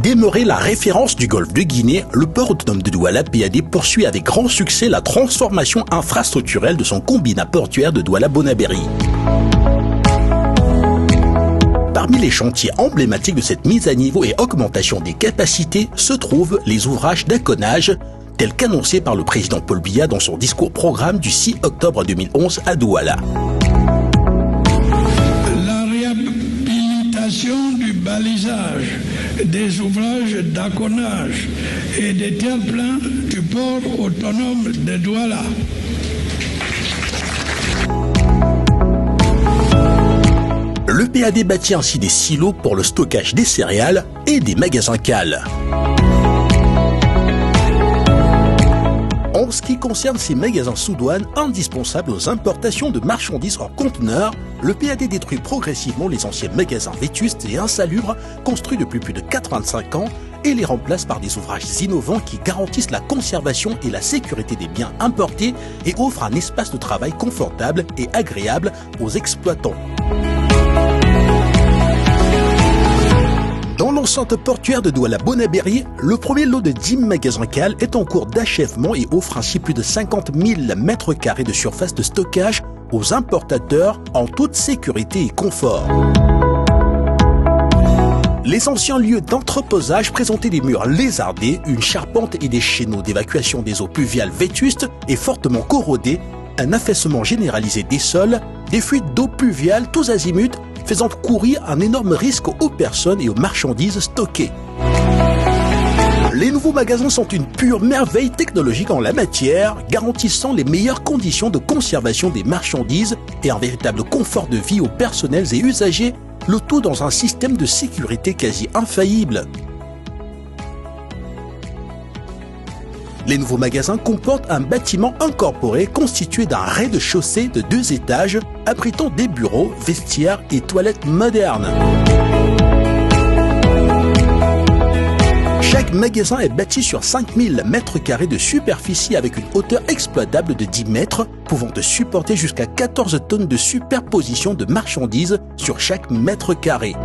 Demeuré la référence du golfe de Guinée, le port autonome de Douala PAD poursuit avec grand succès la transformation infrastructurelle de son combinat portuaire de Douala-Bonabéry. Parmi les chantiers emblématiques de cette mise à niveau et augmentation des capacités se trouvent les ouvrages d'accollage, tels qu'annoncés par le président Paul Biya dans son discours programme du 6 octobre 2011 à Douala. La réhabilitation du balisage, des ouvrages d'accollage et des terre-pleins du port autonome de Douala. Le PAD bâtit ainsi des silos pour le stockage des céréales et des magasins cales. En ce qui concerne ces magasins sous douane indispensables aux importations de marchandises en conteneurs, le PAD détruit progressivement les anciens magasins vétustes et insalubres construits depuis plus de 85 ans et les remplace par des ouvrages innovants qui garantissent la conservation et la sécurité des biens importés et offrent un espace de travail confortable et agréable aux exploitants. Dans l'enceinte portuaire de Douala-Bonabéry, le premier lot de 10 magasins cales est en cours d'achèvement et offre ainsi plus de 50 000 mètres carrés de surface de stockage aux importateurs en toute sécurité et confort. Les anciens lieux d'entreposage présentaient des murs lézardés, une charpente et des chéneaux d'évacuation des eaux pluviales vétustes et fortement corrodés, un affaissement généralisé des sols, des fuites d'eau pluviale tous azimuts, faisant courir un énorme risque aux personnes et aux marchandises stockées. Les nouveaux magasins sont une pure merveille technologique en la matière, garantissant les meilleures conditions de conservation des marchandises et un véritable confort de vie aux personnels et usagers, le tout dans un système de sécurité quasi infaillible. Les nouveaux magasins comportent un bâtiment incorporé constitué d'un rez-de-chaussée de 2 étages, abritant des bureaux, vestiaires et toilettes modernes. Chaque magasin est bâti sur 5000 mètres carrés de superficie avec une hauteur exploitable de 10 mètres, pouvant supporter jusqu'à 14 tonnes de superposition de marchandises sur chaque mètre carré.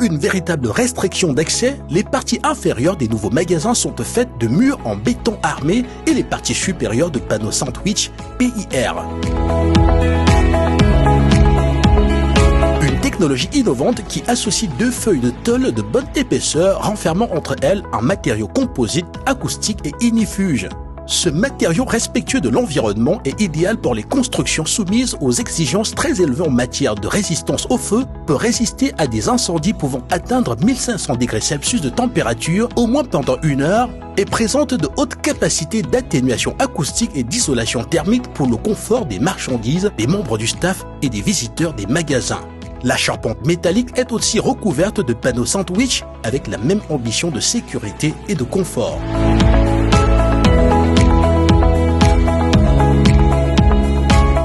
Une véritable restriction d'accès, les parties inférieures des nouveaux magasins sont faites de murs en béton armé et les parties supérieures de panneaux sandwich PIR. Une technologie innovante qui associe 2 feuilles de tôle de bonne épaisseur renfermant entre elles un matériau composite, acoustique et ignifuge. Ce matériau respectueux de l'environnement est idéal pour les constructions soumises aux exigences très élevées en matière de résistance au feu, peut résister à des incendies pouvant atteindre 1500 degrés Celsius de température au moins pendant 1 heure et présente de hautes capacités d'atténuation acoustique et d'isolation thermique pour le confort des marchandises, des membres du staff et des visiteurs des magasins. La charpente métallique est aussi recouverte de panneaux sandwich avec la même ambition de sécurité et de confort.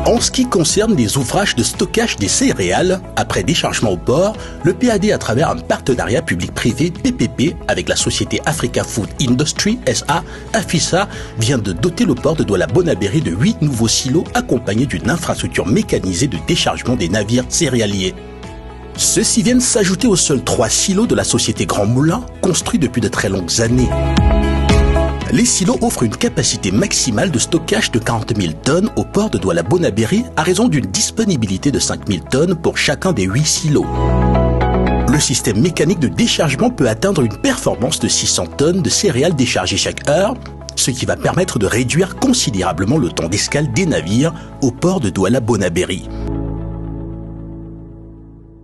En ce qui concerne les ouvrages de stockage des céréales, après déchargement au port, le PAD, à travers un partenariat public-privé PPP avec la société Africa Food Industry SA, AFISA, vient de doter le port de Douala-Bonabéry de 8 nouveaux silos accompagnés d'une infrastructure mécanisée de déchargement des navires céréaliers. Ceux-ci viennent s'ajouter aux seuls 3 silos de la société Grand Moulin, construits depuis de très longues années. Les silos offrent une capacité maximale de stockage de 40 000 tonnes au port de Douala-Bonabéry à raison d'une disponibilité de 5 000 tonnes pour chacun des 8 silos. Le système mécanique de déchargement peut atteindre une performance de 600 tonnes de céréales déchargées chaque heure, ce qui va permettre de réduire considérablement le temps d'escale des navires au port de Douala-Bonabéry.